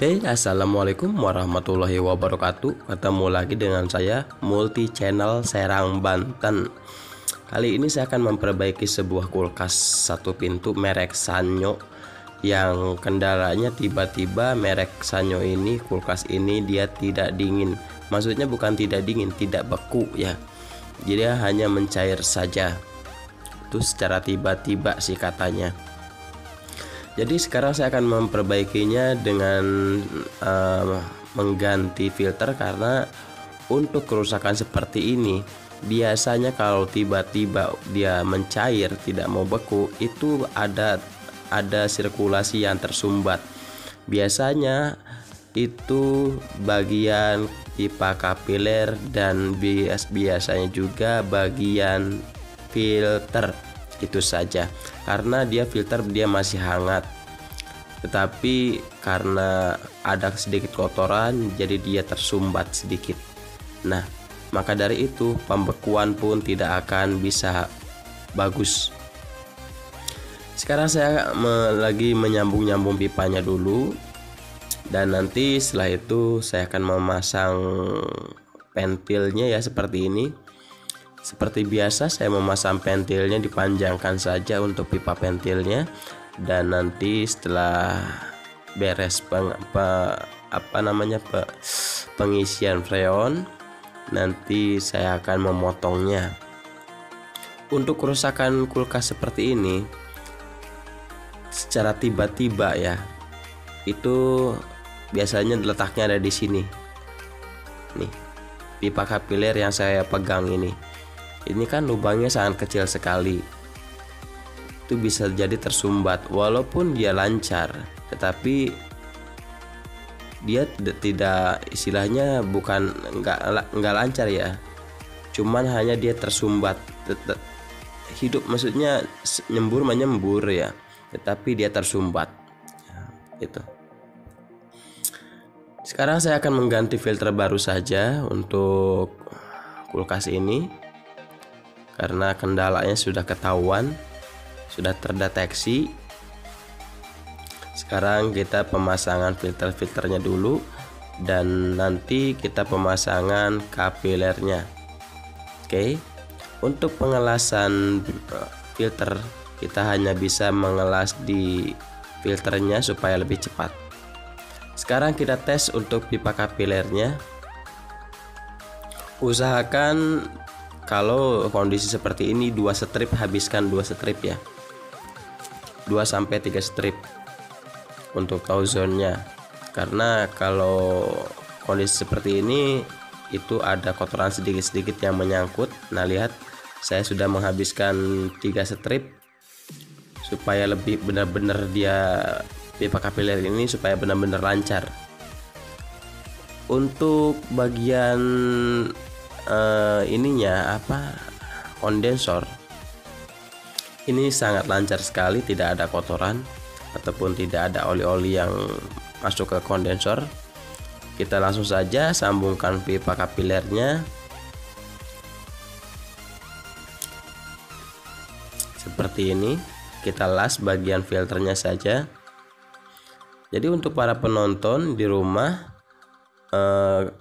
Assalamualaikum warahmatullahi wabarakatuh. Ketemu lagi dengan saya Multi Channel Serang Banten. Kali ini saya akan memperbaiki sebuah kulkas satu pintu merek Sanyo, yang kendalanya tiba-tiba merek Sanyo ini, kulkas ini dia tidak dingin. Maksudnya bukan tidak dingin, tidak beku ya. Jadi dia hanya mencair saja. Itu secara tiba-tiba sih katanya. Jadi sekarang saya akan memperbaikinya dengan mengganti filter, karena untuk kerusakan seperti ini biasanya kalau tiba-tiba dia mencair tidak mau beku, itu ada sirkulasi yang tersumbat. Biasanya itu bagian pipa kapiler dan biasanya juga bagian filter. Itu saja, karena filter dia masih hangat, tetapi karena ada sedikit kotoran jadi dia tersumbat sedikit. Nah, maka dari itu pembekuan pun tidak akan bisa bagus. Sekarang saya lagi menyambung pipanya dulu, dan nanti setelah itu saya akan memasang pentilnya ya, seperti ini. Seperti biasa saya memasang pentilnya, dipanjangkan saja untuk pipa pentilnya, dan nanti setelah beres pengisian freon, nanti saya akan memotongnya. Untuk kerusakan kulkas seperti ini secara tiba-tiba ya, itu biasanya letaknya ada di sini nih, pipa kapiler yang saya pegang ini kan lubangnya sangat kecil sekali. Itu bisa jadi tersumbat walaupun dia lancar, tetapi dia tidak, istilahnya bukan nggak lancar ya, cuman hanya dia tersumbat. Hidup maksudnya menyembur ya, tetapi dia tersumbat itu. Sekarang saya akan mengganti filter baru saja untuk kulkas ini, karena kendalanya sudah ketahuan, sudah terdeteksi. Sekarang kita pemasangan filternya dulu, dan nanti kita pemasangan kapilernya. Oke. Untuk pengelasan filter, kita hanya bisa mengelas di filternya supaya lebih cepat. Sekarang kita tes untuk pipa kapilernya. Usahakan kalau kondisi seperti ini 2 strip, habiskan 2 strip ya, 2-3 strip untuk tahu zonnya. Karena kalau kondisi seperti ini itu ada kotoran sedikit-sedikit yang menyangkut. Nah, lihat saya sudah menghabiskan 3 strip supaya lebih benar-benar dia pipa kapiler ini supaya benar-benar lancar. Untuk bagian kondensor ini sangat lancar sekali, tidak ada kotoran ataupun tidak ada oli-oli yang masuk ke kondensor. Kita langsung saja sambungkan pipa kapilernya seperti ini. Kita las bagian filternya saja. Jadi untuk para penonton di rumah,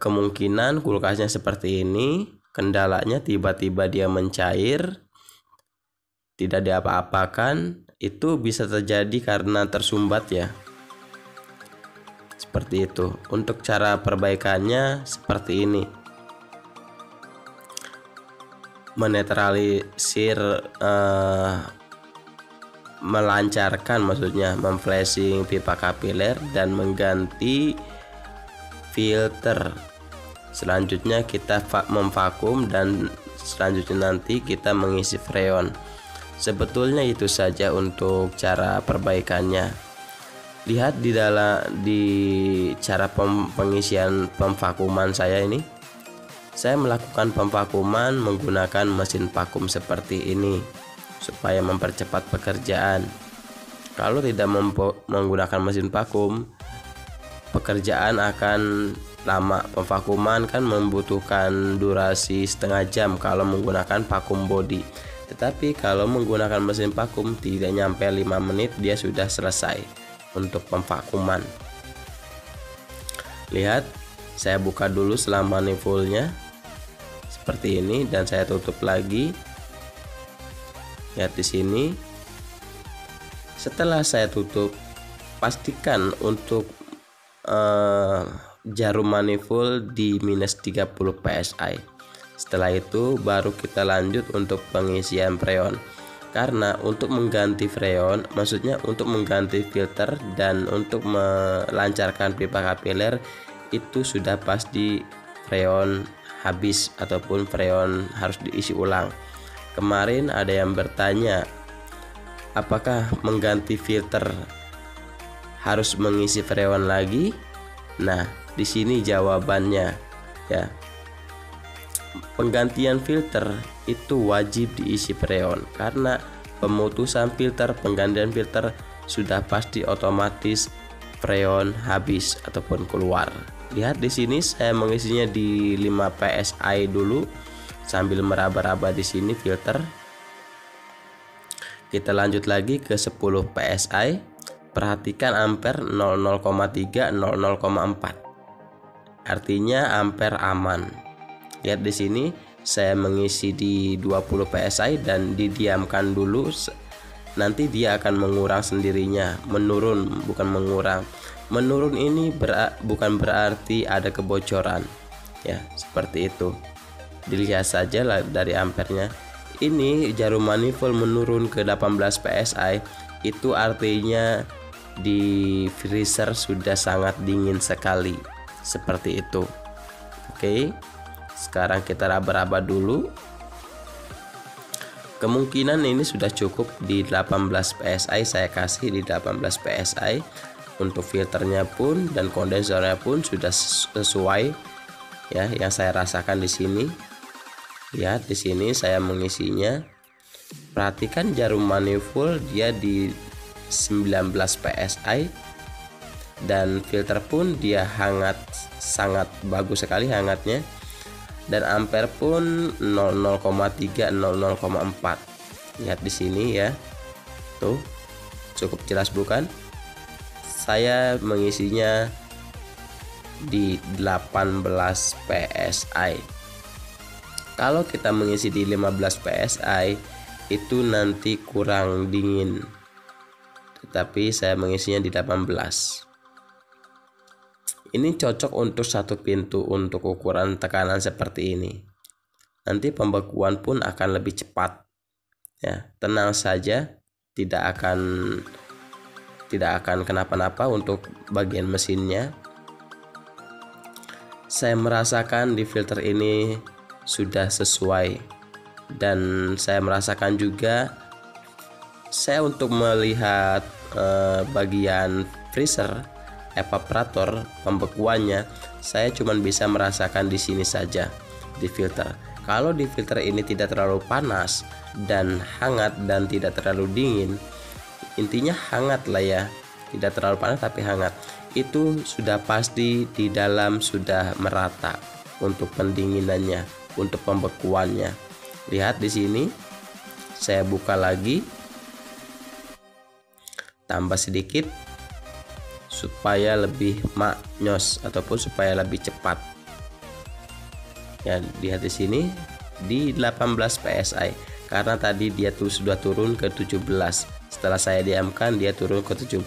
kemungkinan kulkasnya seperti ini, kendalanya tiba-tiba dia mencair, tidak diapa-apakan, itu bisa terjadi karena tersumbat ya, seperti itu. Untuk cara perbaikannya seperti ini, menetralisir, melancarkan, maksudnya memflashing pipa kapiler dan mengganti filter. Selanjutnya kita memvakum, dan selanjutnya nanti kita mengisi freon. Sebetulnya itu saja untuk cara perbaikannya. Lihat di cara pengisian pemvakuman saya ini. Saya melakukan pemvakuman menggunakan mesin vakum seperti ini supaya mempercepat pekerjaan. Kalau tidak menggunakan mesin vakum, pekerjaan akan lama. Pemvakuman kan membutuhkan durasi setengah jam kalau menggunakan vakum body, tetapi kalau menggunakan mesin vakum tidak nyampe 5 menit dia sudah selesai untuk pemvakuman. Lihat, saya buka dulu selang manifoldnya seperti ini dan saya tutup lagi. Lihat di sini. Setelah saya tutup, pastikan untuk jarum manifold di minus 30 psi. Setelah itu baru kita lanjut untuk pengisian freon. Karena untuk mengganti freon, maksudnya untuk mengganti filter dan untuk melancarkan pipa kapiler, itu sudah pasti freon habis ataupun freon harus diisi ulang. Kemarin ada yang bertanya, apakah mengganti filter harus mengisi freon lagi? Nah, di sini jawabannya ya. Penggantian filter itu wajib diisi freon karena pemutusan filter, penggantian filter sudah pasti otomatis freon habis ataupun keluar. Lihat di sini saya mengisinya di 5 psi dulu sambil meraba-raba di sini filter. Kita lanjut lagi ke 10 psi. Perhatikan ampere 00,3 00,4. Artinya ampere aman. Lihat di sini saya mengisi di 20 psi dan didiamkan dulu. Nanti dia akan mengurang sendirinya, menurun bukan mengurang. Menurun ini bukan berarti ada kebocoran. Ya, seperti itu. Dilihat saja lah dari ampernya. Ini jarum manifold menurun ke 18 psi, itu artinya di freezer sudah sangat dingin sekali. Seperti itu. Oke. Sekarang kita raba-raba dulu. Kemungkinan ini sudah cukup di 18 psi, saya kasih di 18 psi. Untuk filternya pun dan kondensornya pun sudah sesuai ya yang saya rasakan di sini. Lihat di sini saya mengisinya. Perhatikan jarum manifold dia di 19 psi dan filter pun dia hangat, sangat bagus sekali hangatnya. Dan ampere pun 00,3 00,4. Lihat di sini ya. Tuh, cukup jelas bukan? Saya mengisinya di 18 psi. Kalau kita mengisi di 15 psi itu nanti kurang dingin. Tetapi saya mengisinya di 18. Ini cocok untuk satu pintu untuk ukuran tekanan seperti ini. Nanti pembekuan pun akan lebih cepat. Ya, tenang saja, tidak akan kenapa-napa untuk bagian mesinnya. Saya merasakan di filter ini sudah sesuai dan saya merasakan juga saya untuk melihat bagian freezer evaporator pembekuannya, saya cuma bisa merasakan di sini saja di filter. Kalau di filter ini tidak terlalu panas dan hangat dan tidak terlalu dingin, intinya hangat lah ya, tidak terlalu panas tapi hangat, itu sudah pasti di dalam sudah merata untuk pendinginannya, untuk pembekuannya. Lihat di sini, saya buka lagi, tambah sedikit supaya lebih maknyos ataupun supaya lebih cepat. Ya, lihat di sini di 18 psi karena tadi dia tuh sudah turun ke 17. Setelah saya diamkan dia turun ke 17,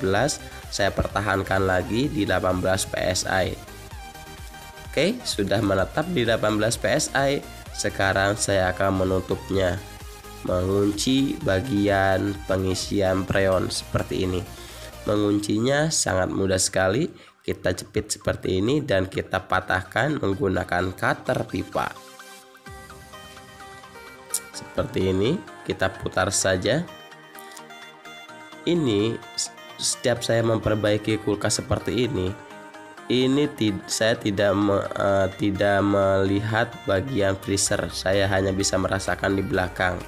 saya pertahankan lagi di 18 psi. Oke, sudah menetap di 18 psi. Sekarang saya akan menutupnya, mengunci bagian pengisian freon seperti ini. Menguncinya sangat mudah sekali. Kita jepit seperti ini dan kita patahkan menggunakan cutter pipa. Seperti ini, kita putar saja. Ini setiap saya memperbaiki kulkas seperti ini saya tidak melihat bagian freezer. Saya hanya bisa merasakan di belakang.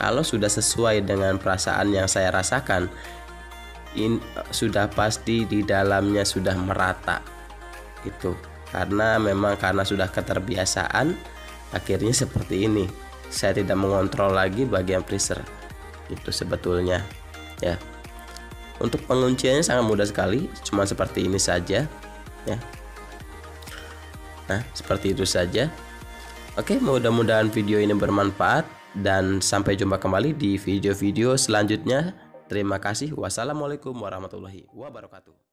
Kalau sudah sesuai dengan perasaan yang saya rasakan, sudah pasti di dalamnya sudah merata. Itu karena sudah keterbiasaan, akhirnya seperti ini. Saya tidak mengontrol lagi bagian freezer. Itu sebetulnya ya. Untuk pengunciannya sangat mudah sekali, cuma seperti ini saja ya. Nah, seperti itu saja. Oke, mudah-mudahan video ini bermanfaat dan sampai jumpa kembali di video-video selanjutnya. Terima kasih. Wassalamualaikum warahmatullahi wabarakatuh.